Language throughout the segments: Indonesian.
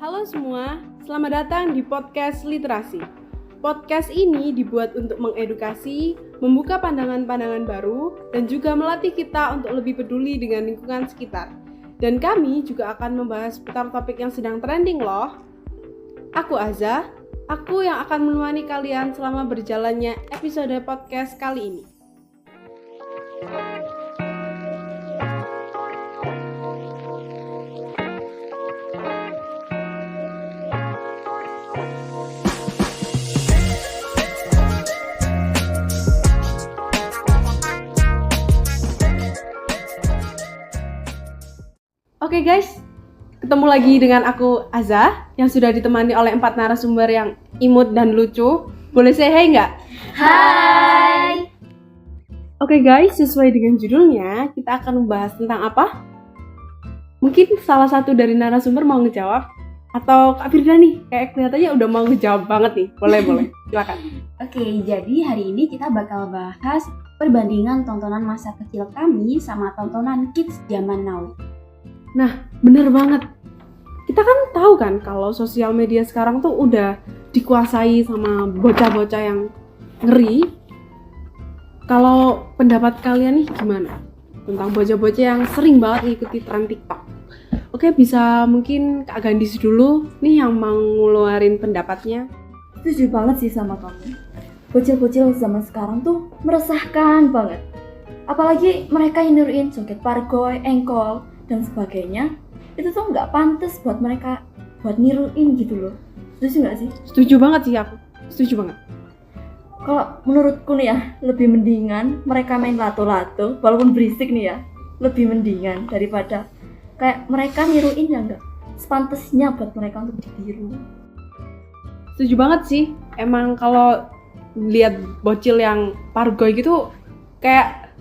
Halo semua, selamat datang di podcast Literasi. Podcast ini dibuat untuk mengedukasi, membuka pandangan-pandangan baru, dan juga melatih kita untuk lebih peduli dengan lingkungan sekitar. Dan kami juga akan membahas seputar topik yang sedang trending loh. Aku Azza, aku yang akan menemani kalian selama berjalannya episode podcast kali ini. Oke guys, ketemu lagi dengan aku Azza yang sudah ditemani oleh 4 narasumber yang imut dan lucu. Boleh say hi nggak? Hai. Oke guys, sesuai dengan judulnya, kita akan membahas tentang apa? Mungkin salah satu dari narasumber mau ngejawab, atau Kak Firda nih, kayak kelihatannya udah mau ngejawab banget nih. Boleh, silakan. Oke, jadi hari ini kita bakal bahas perbandingan tontonan masa kecil kami sama tontonan kids zaman now. Nah, bener banget. Kita kan tahu kan kalau sosial media sekarang tuh udah dikuasai sama bocah-bocah yang ngeri. Kalau pendapat kalian nih gimana tentang bocah-bocah yang sering banget ngikuti tren TikTok? Oke, bisa mungkin Kak Gandis dulu nih yang mau ngeluarin pendapatnya. Setuju banget sih sama kamu. Bocil-bocil zaman sekarang tuh meresahkan banget. Apalagi mereka yang niruin joget pargoy, engkol, dan sebagainya. Itu tuh nggak pantas buat mereka buat niruin gitu loh. Setuju nggak sih? Setuju banget sih aku. Setuju banget. Kalau menurutku nih ya, lebih mendingan mereka main lato-lato, walaupun berisik nih ya, lebih mendingan daripada kayak mereka niruin yang nggak sepantasnya buat mereka untuk ditiru. Setuju banget sih. Emang kalau lihat bocil yang pargoy gitu kayak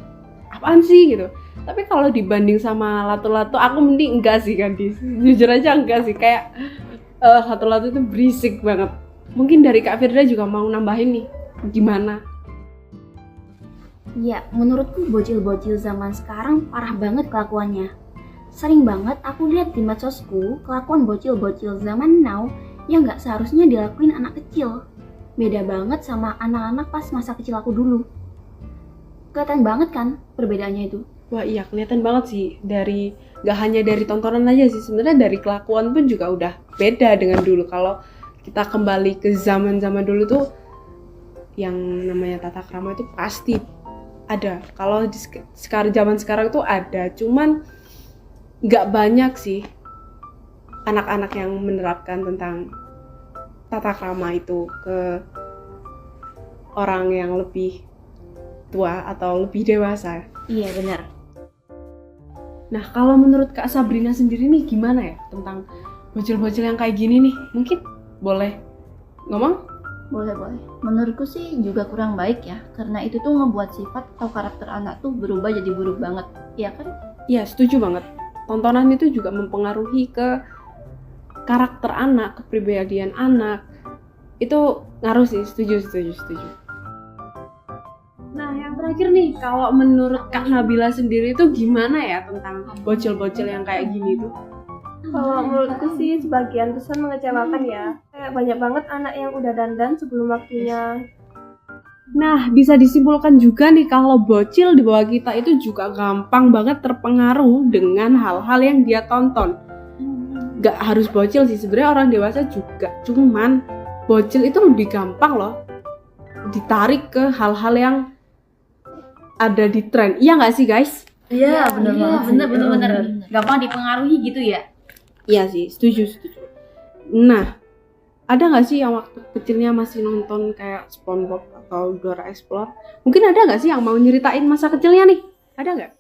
apaan sih gitu. Tapi kalau dibanding sama lato-lato, aku mending enggak sih Gandis. Jujur aja enggak sih, kayak lato-lato itu berisik banget. Mungkin dari Kak Firda juga mau nambahin nih, gimana? Ya, menurutku bocil-bocil zaman sekarang parah banget kelakuannya. Sering banget aku lihat di medsosku kelakuan bocil-bocil zaman now yang nggak seharusnya dilakuin anak kecil. Beda banget sama anak-anak pas masa kecil aku dulu. Kelihatan banget kan perbedaannya itu? Wah iya, kelihatan banget sih. Gak hanya dari tontonan aja sih, sebenarnya dari kelakuan pun juga udah beda dengan dulu. Kalau kita kembali ke zaman-zaman dulu tuh, yang namanya tata krama itu pasti ada. Kalau di zaman sekarang tuh ada, cuman gak banyak sih anak-anak yang menerapkan tentang tata krama itu ke orang yang lebih tua atau lebih dewasa. Iya benar. Nah, kalau menurut Kak Sabrina sendiri nih gimana ya tentang bocil-bocil yang kayak gini nih? Mungkin boleh ngomong? Boleh. Menurutku sih juga kurang baik ya, karena itu tuh ngebuat sifat atau karakter anak tuh berubah jadi buruk banget, iya kan? Iya, setuju banget. Tontonan itu juga mempengaruhi ke karakter anak, kepribadian anak. Itu ngaruh sih, setuju. Nah, yang terakhir nih, kalau menurut Kak Nabila sendiri itu gimana ya tentang bocil-bocil yang kayak gini tuh? Kalau menurutku sih sebagian besar mengecewakan ya. Kayak banyak banget anak yang udah dandan sebelum waktunya. Nah, bisa disimpulkan juga nih kalau bocil di bawah kita itu juga gampang banget terpengaruh dengan hal-hal yang dia tonton. Gak harus bocil sih, sebenarnya orang dewasa juga. Cuman bocil itu lebih gampang loh ditarik ke hal-hal yang ada di tren. Iya nggak sih guys? Iya, bener banget. Bener. Gampang dipengaruhi gitu ya. Iya sih, setuju. Nah, ada nggak sih yang waktu kecilnya masih nonton kayak SpongeBob atau Dora Explorer? Mungkin ada nggak sih yang mau nyeritain masa kecilnya nih? Ada nggak?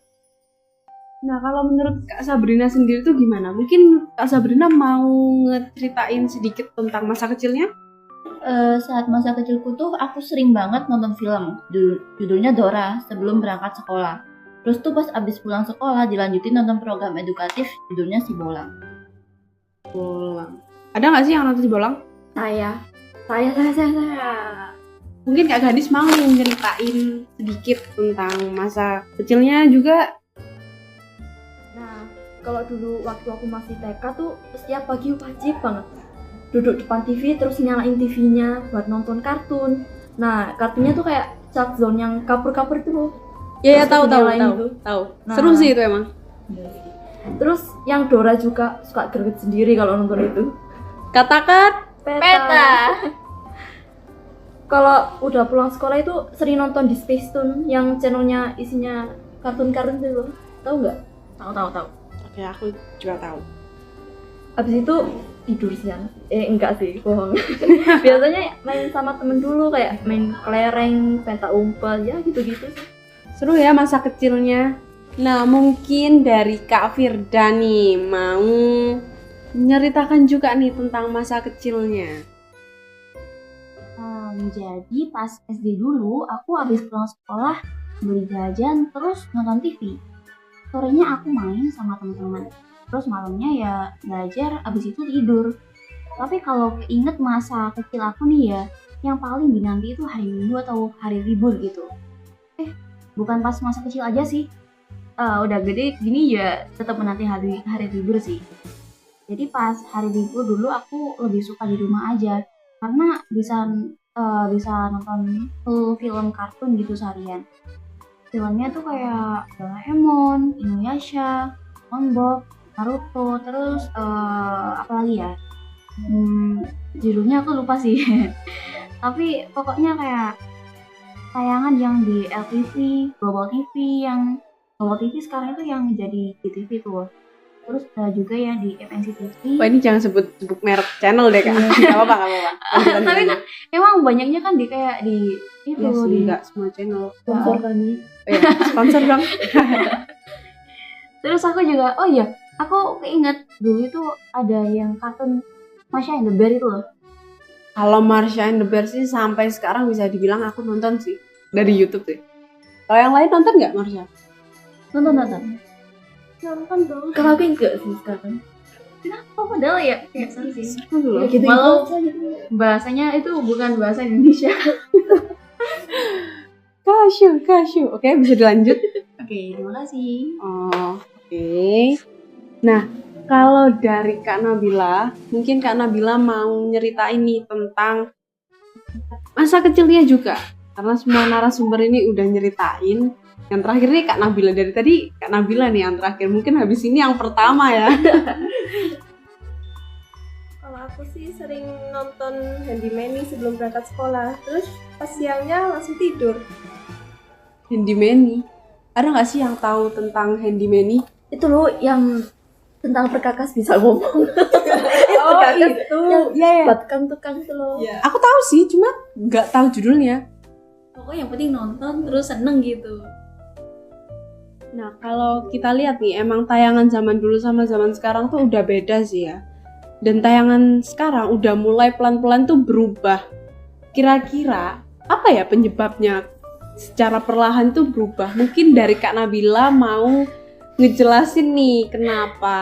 Nah, kalau menurut Kak Sabrina sendiri tuh gimana? Mungkin Kak Sabrina mau ngeceritain sedikit tentang masa kecilnya? Saat masa kecilku tuh aku sering banget nonton film judulnya Dora sebelum berangkat sekolah. Terus tuh pas abis pulang sekolah dilanjutin nonton program edukatif judulnya Si Bolang. Ada nggak sih yang nonton Si Bolang? Saya. Mungkin Kak Gadis mau nyeritain sedikit tentang masa kecilnya juga. Nah, kalau dulu waktu aku masih TK tuh setiap pagi wajib banget duduk depan TV terus nyalain TV-nya buat nonton kartun. Nah, kartunnya tuh kayak Chuck Zone yang kapur-kapur itu loh. Ya Terus tahu nyalain itu. tahu. Nah. Seru sih itu emang. Terus yang Dora juga suka greget sendiri kalau nonton itu. Katakan Peta. Kalau udah pulang sekolah itu sering nonton di Space Tune yang channelnya isinya kartun-kartun itu loh. Tahu nggak? Tahu. oke, aku juga tahu. Abis itu tidur siang. Enggak sih, bohong. Biasanya main sama temen dulu kayak main kelereng, peta umpet, ya gitu-gitu sih. Seru ya masa kecilnya. Nah, mungkin dari Kak Firda nih mau menceritakan juga nih tentang masa kecilnya. Jadi pas SD dulu aku habis pulang sekolah beli jajan terus nonton TV. Sorenya aku main sama teman-teman. Terus malamnya ya belajar, abis itu tidur. Tapi kalau keinget masa kecil aku nih ya, yang paling dinanti itu hari Minggu atau hari libur gitu. Bukan pas masa kecil aja sih. Udah gede gini ya tetap menanti hari libur sih. Jadi pas hari libur dulu aku lebih suka di rumah aja karena bisa nonton full film kartun gitu seharian. Filmnya tuh kayak Doraemon, Inuyasha, SpongeBob, Naruto, terus apa lagi ya? Judulnya aku lupa sih. Tapi pokoknya kayak tayangan yang di LTV, Global TV, yang Global TV sekarang itu yang jadi di TV tuh. Terus ada juga yang di FNC TV. Wah, ini jangan sebut merek channel deh, Kak. Enggak apa-apa. Tapi kan emang banyaknya kan di kayak di itu ya sih, di enggak semua channel. Sponsor kami. Ya, sponsor dong. Terus aku juga, oh iya, aku keinget dulu itu ada yang kartun Masha and the Bear itu loh. Kalau Marsha and the Bear sih sampai sekarang bisa dibilang aku nonton sih dari YouTube sih. Kalau yang lain nonton nggak Marsha? Nonton. Nonton dong. Kalau aku enggak sih sekarang. Kenapa padahal ya? Ya seru sih. Seru loh. Ya gitu Malah aja gitu. bahasanya itu bukan bahasa Indonesia. Kasyu. Oke, bisa dilanjut. Oke, terima kasih. Oh, oke. Nah, kalau dari Kak Nabila, mungkin Kak Nabila mau nyeritain nih tentang masa kecilnya juga. Karena semua narasumber ini udah nyeritain. Yang terakhir nih Kak Nabila, dari tadi Kak Nabila nih yang terakhir. Mungkin habis ini yang pertama ya. Kalau aku sih sering nonton Handy Manny sebelum berangkat sekolah. Terus pas siangnya langsung tidur. Handy Manny. Ada nggak sih yang tahu tentang Handy Manny? Itu loh yang tentang perkakas bisa ngomong. Oh, itu. Ya. Buat tukang-tukang itu loh. Aku tahu sih, cuma nggak tahu judulnya. Pokoknya yang penting nonton terus seneng gitu. Nah, kalau kita lihat nih, emang tayangan zaman dulu sama zaman sekarang tuh udah beda sih ya. Dan tayangan sekarang udah mulai pelan-pelan tuh berubah. Kira-kira apa ya penyebabnya secara perlahan tuh berubah? Mungkin dari Kak Nabila mau ngejelasin nih kenapa.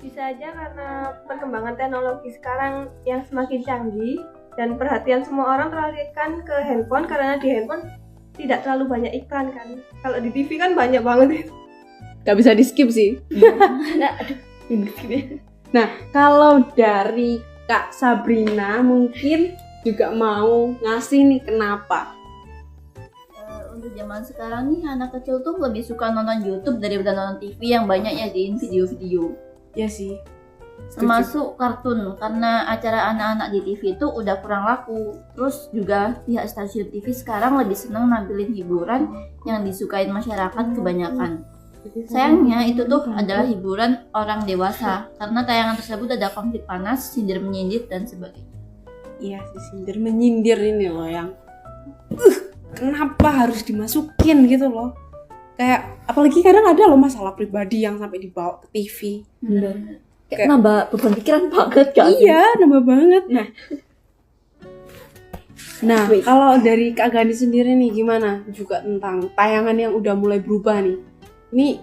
Bisa aja karena perkembangan teknologi sekarang yang semakin canggih dan perhatian semua orang teralihkan ke handphone karena di handphone tidak terlalu banyak iklan kan. Kalau di TV kan banyak banget. Gak bisa di skip sih. Nah, kalau dari Kak Sabrina mungkin juga mau ngasih nih kenapa. Untuk zaman sekarang nih anak kecil tuh lebih suka nonton YouTube daripada nonton TV yang banyak nyajiin video-video. Ya sih. Termasuk kartun karena acara anak-anak di TV itu udah kurang laku. Terus juga pihak stasiun TV sekarang lebih senang nampilin hiburan yang disukain masyarakat kebanyakan. Sayangnya itu tuh adalah hiburan orang dewasa karena tayangan tersebut ada konflik panas, sindir menyindir dan sebagainya. Iya sih, sindir menyindir ini loh yang kenapa harus dimasukin gitu loh. Kayak apalagi kadang ada loh masalah pribadi yang sampai dibawa ke TV. Bener. Kayak nambah beban pikiran banget kan? Iya, nambah banget. Nah, kalau dari Kak Gani sendiri nih gimana juga tentang tayangan yang udah mulai berubah nih? Ini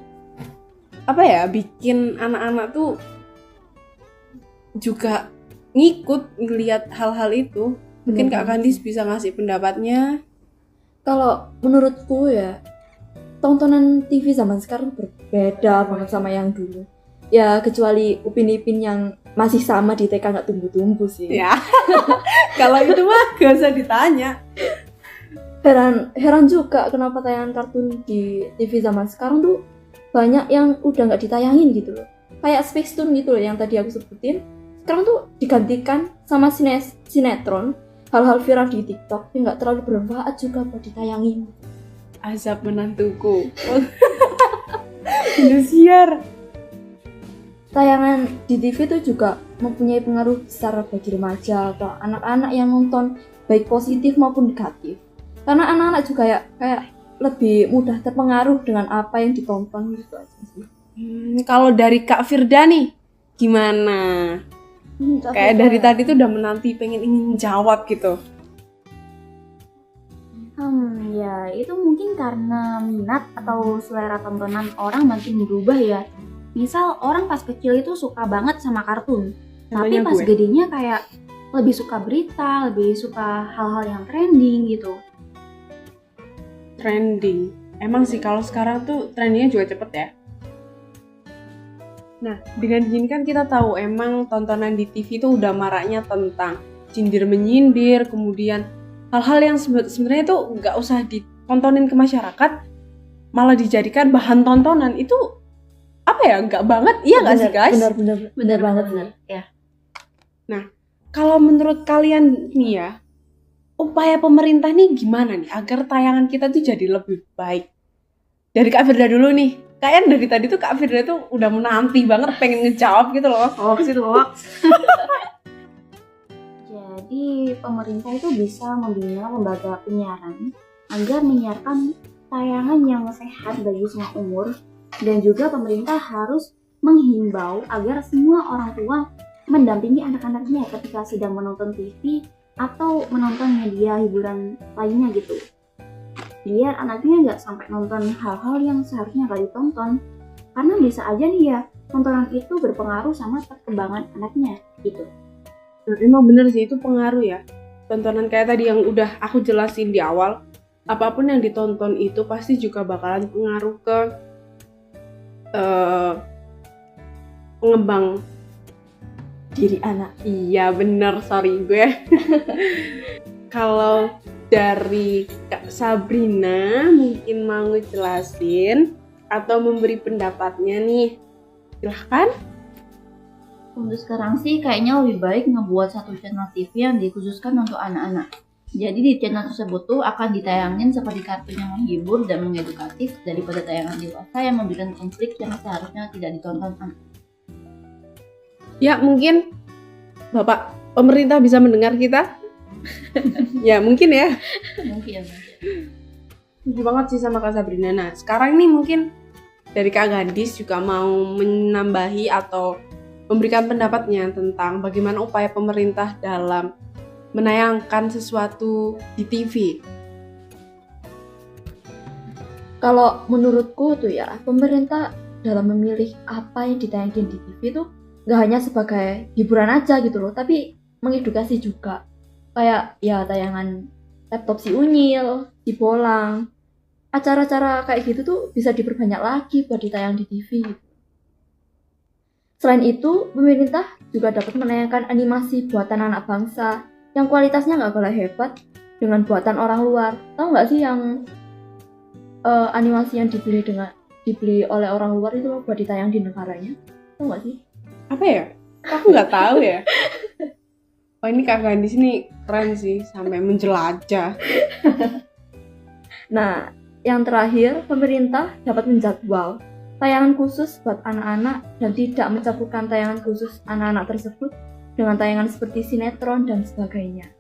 apa ya, bikin anak-anak tuh juga ngikut ngelihat hal-hal itu. Mungkin Kak Gandis bisa ngasih pendapatnya. Kalau menurutku ya, tontonan TV zaman sekarang berbeda banget sama yang dulu. Ya kecuali Upin Ipin yang masih sama di TK nggak tumbuh-tumbuh sih. Ya. Kalau itu mah gak usah ditanya. Heran juga kenapa tayangan kartun di TV zaman sekarang tuh banyak yang udah nggak ditayangin gitu loh. Kayak Space Tune gitu loh yang tadi aku sebutin. Sekarang tuh digantikan sama sinetron, hal-hal viral di TikTok yang nggak terlalu bermanfaat juga buat ditayangin. Azab menantuku. Indosiar. Tayangan di TV itu juga mempunyai pengaruh besar bagi remaja atau anak-anak yang nonton baik positif maupun negatif. Karena anak-anak juga ya kayak lebih mudah terpengaruh dengan apa yang ditonton gitu aja sih. Kalau dari Kak Firda nih, gimana? Kayak dari tadi tuh udah menanti pengen ingin jawab gitu. Ya itu mungkin karena minat atau selera tontonan orang makin berubah ya. Misal orang pas kecil itu suka banget sama kartun, tapi Contohnya pas gue. gedenya kayak lebih suka berita, lebih suka hal-hal yang trending gitu. Trending. Emang sih kalau sekarang tuh trendingnya juga cepet ya. Nah, dengan gini kan kita tahu emang tontonan di TV itu udah maraknya tentang cindir menyindir, kemudian hal-hal yang sebenarnya tuh nggak usah ditontonin ke masyarakat, malah dijadikan bahan tontonan. Itu apa ya, nggak banget, iya nggak sih guys? Bener banget. Ya. Kalau menurut kalian nih ya, upaya pemerintah nih gimana nih agar tayangan kita tuh jadi lebih baik? Dari Kak Firda dulu nih. Kayaknya dari tadi tuh Kak Firda tuh udah menanti banget pengen ngejawab gitu loh. Jadi pemerintah itu bisa membina lembaga penyiaran agar menyiarkan tayangan yang sehat bagi semua umur, dan juga pemerintah harus menghimbau agar semua orang tua mendampingi anak-anaknya ketika sedang menonton TV atau menonton media hiburan lainnya gitu. Biar anaknya nggak sampai nonton hal-hal yang seharusnya nggak ditonton, karena bisa aja nih ya tontonan itu berpengaruh sama perkembangan anaknya gitu. Nah, emang bener sih itu pengaruh ya. Tontonan kayak tadi yang udah aku jelasin di awal, apapun yang ditonton itu pasti juga bakalan pengaruh ke pengembang Diri anak. Iya bener, sorry gue. Kalau dari Kak Sabrina mungkin mau ngejelasin atau memberi pendapatnya nih, silahkan. Untuk sekarang sih kayaknya lebih baik ngebuat satu channel TV yang dikhususkan untuk anak-anak. Jadi di channel tersebut tuh akan ditayangin seperti kartun yang menghibur dan mengedukatif daripada tayangan dewasa yang memberikan konflik yang seharusnya tidak ditonton anak. Ya mungkin Bapak pemerintah bisa mendengar kita. Ya mungkin ya. Mungkin. Setuju banget sih sama Kak Sabrina. Nah sekarang nih mungkin dari Kak Gadis juga mau menambahi atau memberikan pendapatnya tentang bagaimana upaya pemerintah dalam menayangkan sesuatu di TV. Kalau menurutku tuh ya, pemerintah dalam memilih apa yang ditayangin di TV tuh gak hanya sebagai hiburan aja gitu loh, tapi mengedukasi juga. Kayak ya tayangan laptop si Unyil, si Bolang. Acara-acara kayak gitu tuh bisa diperbanyak lagi buat ditayang di TV gitu. Selain itu, pemerintah juga dapat menayangkan animasi buatan anak bangsa yang kualitasnya nggak kalah hebat dengan buatan orang luar. Tahu nggak sih yang animasi yang dibeli oleh orang luar itu buat ditayang di negaranya? Tahu nggak sih? Apa ya? Aku nggak tahu ya. Oh ini Kak Gadis nih keren sih sampai menjelajah. Nah, yang terakhir, pemerintah dapat menjadwal tayangan khusus buat anak-anak dan tidak mencampurkan tayangan khusus anak-anak tersebut dengan tayangan seperti sinetron dan sebagainya.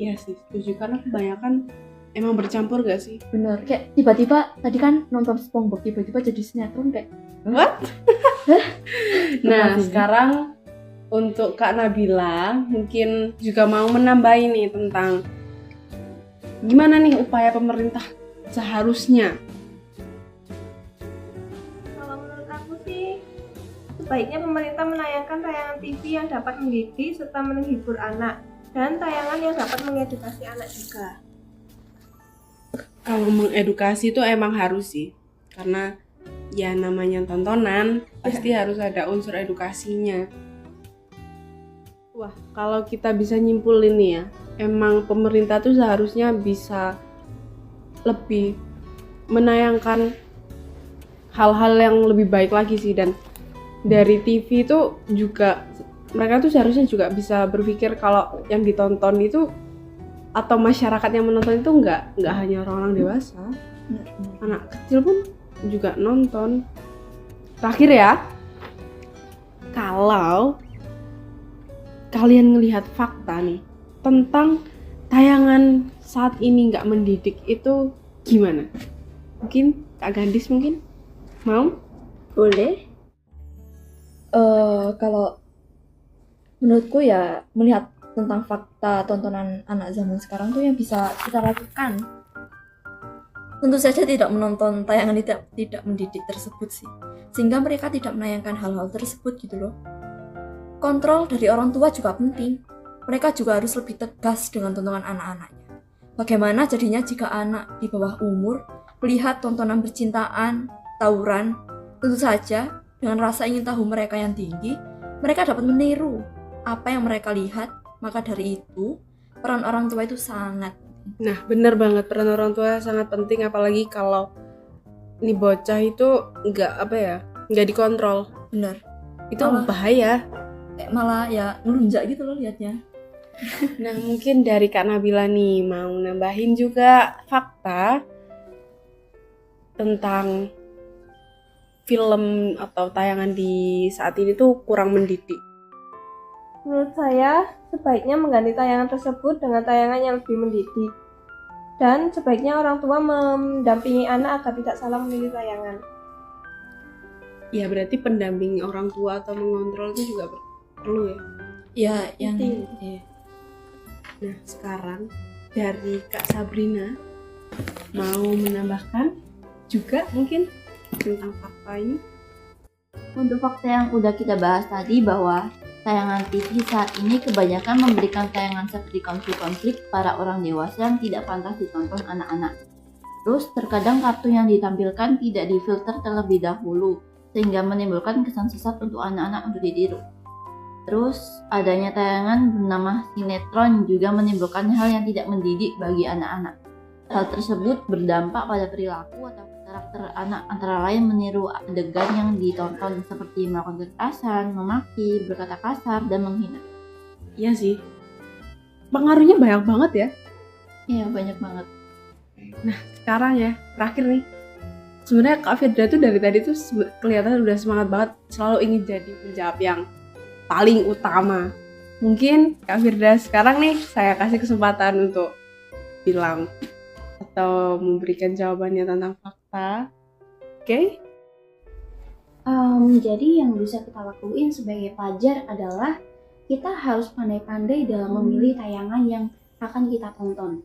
Iya sih, setuju karena kebanyakan emang bercampur gak sih? Bener, kayak tiba-tiba tadi kan nonton SpongeBob tiba-tiba jadi sinetron kayak What? Nah, Benar sih. sekarang untuk Kak Nabila mungkin juga mau menambahin nih tentang gimana nih upaya pemerintah seharusnya. Kalau menurut aku sih, sebaiknya pemerintah menayangkan tayangan TV yang dapat mendidik serta menghibur anak, dan tayangan yang dapat mengedukasi anak juga. Kalau mengedukasi itu emang harus sih. Karena ya namanya tontonan pasti harus ada unsur edukasinya. Wah, kalau kita bisa nyimpulin nih ya, emang pemerintah tuh seharusnya bisa lebih menayangkan hal-hal yang lebih baik lagi sih. Dan dari TV itu juga mereka tuh seharusnya juga bisa berpikir kalau yang ditonton itu atau masyarakat yang menonton itu nggak hanya orang-orang dewasa, anak kecil pun juga nonton. Terakhir ya, kalau kalian ngelihat fakta nih tentang tayangan saat ini nggak mendidik itu gimana? Mungkin Kak Gandis mungkin mau? Boleh? Kalau menurutku ya, melihat tentang fakta tontonan anak zaman sekarang tuh yang bisa kita lakukan, tentu saja tidak menonton tayangan tidak mendidik tersebut sih, sehingga mereka tidak menayangkan hal-hal tersebut gitu loh. Kontrol dari orang tua juga penting. Mereka juga harus lebih tegas dengan tontonan anak-anaknya. Bagaimana jadinya jika anak di bawah umur melihat tontonan percintaan, tawuran, tentu saja dengan rasa ingin tahu mereka yang tinggi, mereka dapat meniru apa yang mereka lihat. Maka dari itu, peran orang tua itu sangat. Nah, bener banget, peran orang tua sangat penting, apalagi kalau ini bocah itu nggak dikontrol. Benar. Itu bahaya. Malah ya ngelunjak gitu loh liatnya. Nah, mungkin dari Kak Nabila nih mau nambahin juga fakta tentang film atau tayangan di saat ini tuh kurang mendidik. Menurut saya, sebaiknya mengganti tayangan tersebut dengan tayangan yang lebih mendidik. Dan sebaiknya orang tua mendampingi anak agar tidak salah memilih tayangan. Ya, berarti pendamping orang tua atau mengontrol itu juga perlu ya. Ya, yang Penting. Nah, sekarang dari Kak Sabrina mau menambahkan juga mungkin tentang fakta ini. Untuk fakta yang udah kita bahas tadi, bahwa tayangan TV saat ini kebanyakan memberikan tayangan seperti konflik-konflik para orang dewasa yang tidak pantas ditonton anak-anak. Terus terkadang kartun yang ditampilkan tidak difilter terlebih dahulu, sehingga menimbulkan kesan sesat untuk anak-anak untuk ditiru. Terus adanya tayangan bernama sinetron juga menimbulkan hal yang tidak mendidik bagi anak-anak. Hal tersebut berdampak pada perilaku atau karakter anak, antara lain meniru adegan yang ditonton seperti melakukan kekerasan, memaki, berkata kasar, dan menghina. Iya sih, pengaruhnya banyak banget ya. Iya, banyak banget. Nah, sekarang ya, terakhir nih, sebenarnya Kak Firda tuh dari tadi tuh kelihatan udah semangat banget, selalu ingin jadi penjawab yang paling utama. Mungkin Kak Firda sekarang nih saya kasih kesempatan untuk bilang atau memberikan jawabannya tentang fakta. Oke? Jadi yang bisa kita lakuin sebagai pelajar adalah kita harus pandai-pandai dalam memilih tayangan yang akan kita tonton.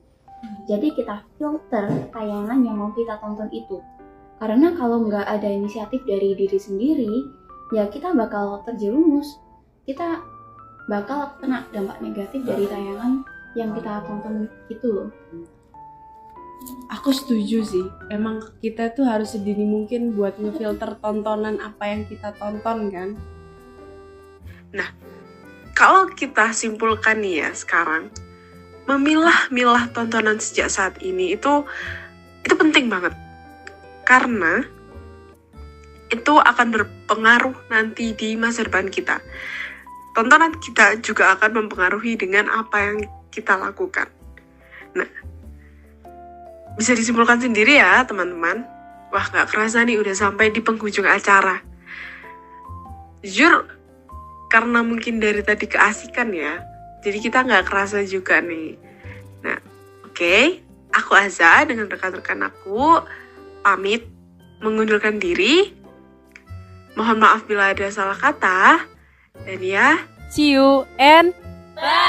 Jadi kita filter tayangan yang mau kita tonton itu. Karena kalau nggak ada inisiatif dari diri sendiri, ya kita bakal terjerumus. Kita bakal kena dampak negatif dari tayangan yang kita tonton itu loh. Aku setuju sih. Emang kita tuh harus sedini mungkin buat ngefilter tontonan apa yang kita tonton kan. Nah, kalau kita simpulkan nih ya sekarang, memilah-milah tontonan sejak saat ini itu penting banget. Karena itu akan berpengaruh nanti di masa depan kita. Tontonan kita juga akan mempengaruhi dengan apa yang kita lakukan. Nah, bisa disimpulkan sendiri ya teman-teman. Wah, gak kerasa nih udah sampai di penghujung acara. Jujur, karena mungkin dari tadi keasikan ya, jadi kita gak kerasa juga nih. Nah, oke, aku Aza dengan rekan-rekan aku pamit mengundurkan diri. Mohon maaf bila ada salah kata. Dan ya, see you and bye!